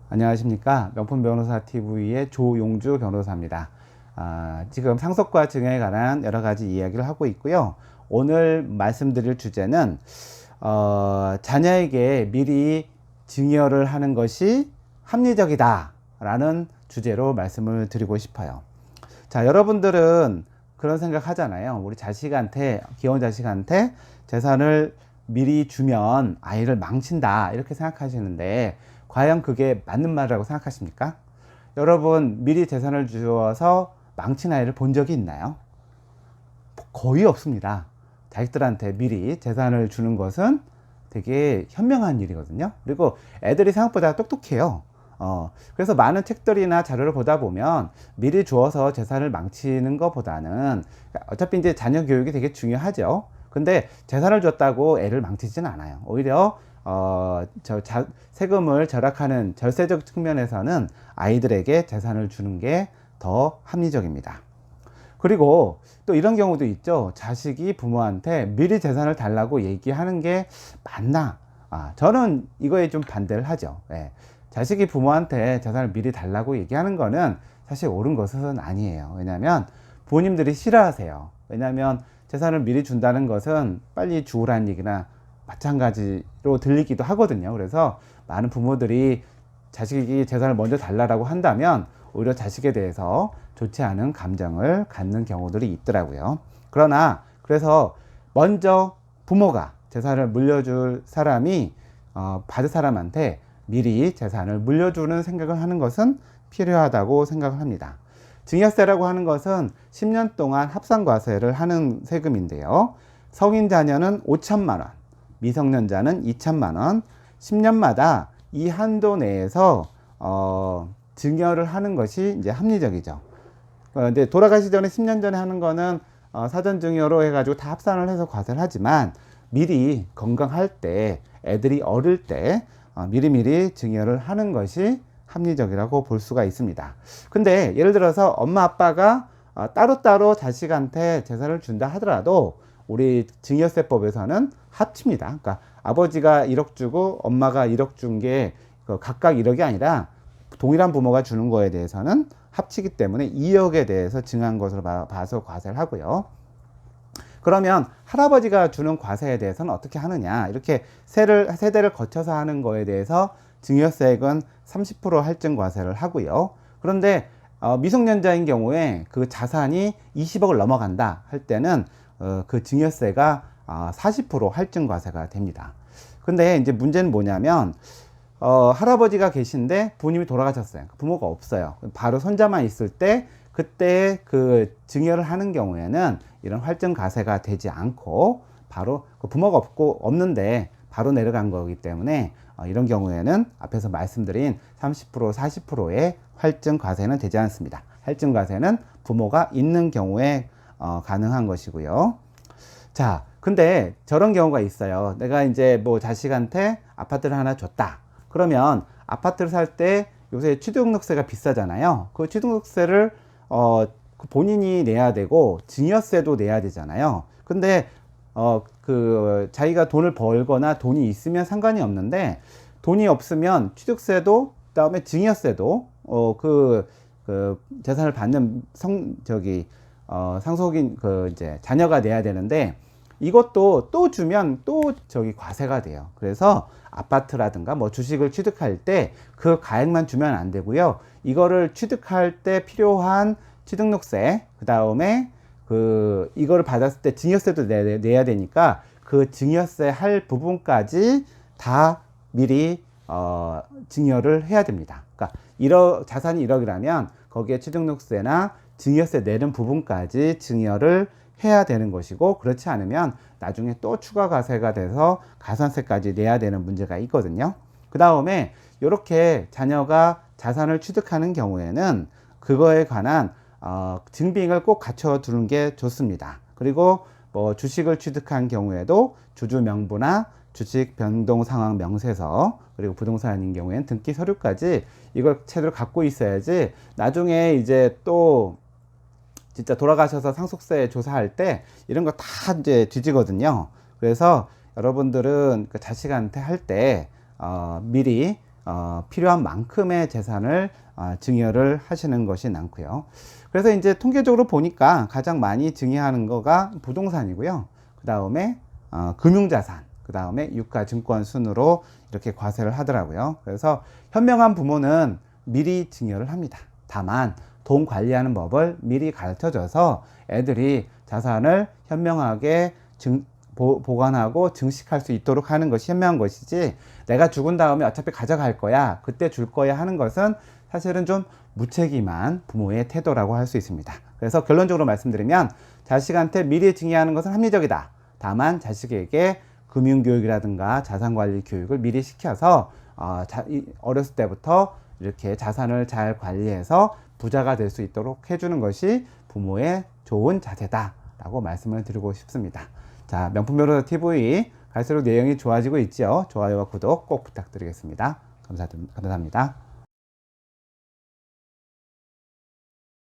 안녕하십니까. 명품 변호사 TV의 조용주 변호사입니다. 지금 상속과 증여에 관한 여러 가지 이야기를 하고 있고요. 오늘 말씀드릴 주제는 자녀에게 미리 증여를 하는 것이 합리적이다 라는 주제로 말씀을 드리고 싶어요. 자, 여러분들은 그런 생각 하잖아요. 우리 자식한테, 귀여운 자식한테 재산을 미리 주면 아이를 망친다 이렇게 생각하시는데, 과연 그게 맞는 말이라고 생각하십니까? 여러분, 미리 재산을 주어서 망친 아이를 본 적이 있나요? 거의 없습니다. 자식들한테 미리 재산을 주는 것은 되게 현명한 일이거든요. 그리고 애들이 생각보다 똑똑해요. 그래서 많은 책들이나 자료를 보다 보면 미리 주어서 재산을 망치는 것보다는, 어차피 이제 자녀 교육이 되게 중요하죠. 근데 재산을 줬다고 애를 망치지는 않아요. 오히려 세금을 절약하는 절세적 측면에서는 아이들에게 재산을 주는 게 더 합리적입니다. 그리고 또 이런 경우도 있죠. 자식이 부모한테 미리 재산을 달라고 얘기하는 게 맞나? 저는 이거에 좀 반대를 하죠. 예. 자식이 부모한테 재산을 미리 달라고 얘기하는 거는 사실 옳은 것은 아니에요. 왜냐하면 부모님들이 싫어하세요. 왜냐하면 재산을 미리 준다는 것은 빨리 주우라는 얘기나 마찬가지로 들리기도 하거든요. 그래서 많은 부모들이 자식이 재산을 먼저 달라고 한다면 오히려 자식에 대해서 좋지 않은 감정을 갖는 경우들이 있더라고요. 그러나 그래서 먼저 부모가 재산을 물려줄 사람이 받을 사람한테 미리 재산을 물려주는 생각을 하는 것은 필요하다고 생각을 합니다. 증여세라고 하는 것은 10년 동안 합산과세를 하는 세금인데요. 성인 자녀는 5천만 원, 미성년자는 2천만 원, 10년마다 이 한도 내에서 증여를 하는 것이 이제 합리적이죠. 근데 돌아가시 전에 10년 전에 하는 거는 사전 증여로 해가지고 다 합산을 해서 과세를 하지만, 미리 건강할 때, 애들이 어릴 때 미리미리 증여를 하는 것이 합리적이라고 볼 수가 있습니다. 근데 예를 들어서 엄마 아빠가 따로따로 자식한테 재산을 준다 하더라도 우리 증여세법에서는 합칩니다. 그러니까 아버지가 1억 주고 엄마가 1억 준 게 각각 1억이 아니라 동일한 부모가 주는 거에 대해서는 합치기 때문에 2억에 대해서 증한 것으로 봐서 과세를 하고요. 그러면 할아버지가 주는 과세에 대해서는 어떻게 하느냐, 이렇게 세대를 거쳐서 하는 거에 대해서 증여세액은 30% 할증 과세를 하고요. 그런데 미성년자인 경우에 그 자산이 20억을 넘어간다 할 때는 그 증여세가 40% 할증 과세가 됩니다. 근데 이제 문제는 뭐냐면, 할아버지가 계신데 부모님이 돌아가셨어요. 부모가 없어요. 바로 손자만 있을 때, 그때 그 증여를 하는 경우에는 이런 할증 과세가 되지 않고, 바로 그 부모가 없는데 바로 내려간 거기 때문에 이런 경우에는 앞에서 말씀드린 30% 40%의 할증 과세는 되지 않습니다. 할증 과세는 부모가 있는 경우에 가능한 것이고요. 자, 근데 저런 경우가 있어요. 내가 이제 뭐 자식한테 아파트를 하나 줬다. 그러면 아파트를 살 때 요새 취득세가 비싸잖아요. 그 취득세를 본인이 내야 되고 증여세도 내야 되잖아요. 근데 그 자기가 돈을 벌거나 돈이 있으면 상관이 없는데, 돈이 없으면 취득세도 그다음에 증여세도 그 재산을 받는 상속인 이제 자녀가 내야 되는데, 이것도 또 주면 또 과세가 돼요. 그래서 아파트라든가 뭐 주식을 취득할 때 그 가액만 주면 안 되고요. 이거를 취득할 때 필요한 취득세, 그 다음에 이거를 받았을 때 증여세도 내야 되니까 그 증여세 할 부분까지 다 미리 증여를 해야 됩니다. 그러니까 자산이 1억이라면 거기에 취득세나 증여세 내는 부분까지 증여를 해야 되는 것이고, 그렇지 않으면 나중에 또 추가 과세가 돼서 가산세까지 내야 되는 문제가 있거든요. 그 다음에 이렇게 자녀가 자산을 취득하는 경우에는 그거에 관한 증빙을 꼭 갖춰 두는 게 좋습니다. 그리고 뭐 주식을 취득한 경우에도 주주 명부나 주식 변동 상황 명세서, 그리고 부동산인 경우에는 등기 서류까지 이걸 제대로 갖고 있어야지 나중에 이제 또 진짜 돌아가셔서 상속세 조사할 때 이런 거 다 이제 뒤지거든요. 그래서 여러분들은 그 자식한테 할 때 미리 필요한 만큼의 재산을 증여를 하시는 것이 많고요. 그래서 이제 통계적으로 보니까 가장 많이 증여하는 거가 부동산이고요. 그 다음에 금융자산, 그 다음에 유가증권 순으로 이렇게 과세를 하더라고요. 그래서 현명한 부모는 미리 증여를 합니다. 다만 돈 관리하는 법을 미리 가르쳐줘서 애들이 자산을 현명하게 보관하고 증식할 수 있도록 하는 것이 현명한 것이지, 내가 죽은 다음에 어차피 가져갈 거야, 그때 줄 거야 하는 것은 사실은 좀 무책임한 부모의 태도라고 할 수 있습니다. 그래서 결론적으로 말씀드리면 자식한테 미리 증여하는 것은 합리적이다. 다만 자식에게 금융교육이라든가 자산관리 교육을 미리 시켜서 어렸을 때부터 이렇게 자산을 잘 관리해서 부자가 될 수 있도록 해주는 것이 부모의 좋은 자세다 라고 말씀을 드리고 싶습니다. 자, 명품변호사 TV 갈수록 내용이 좋아지고 있죠. 좋아요와 구독 꼭 부탁드리겠습니다. 감사합니다.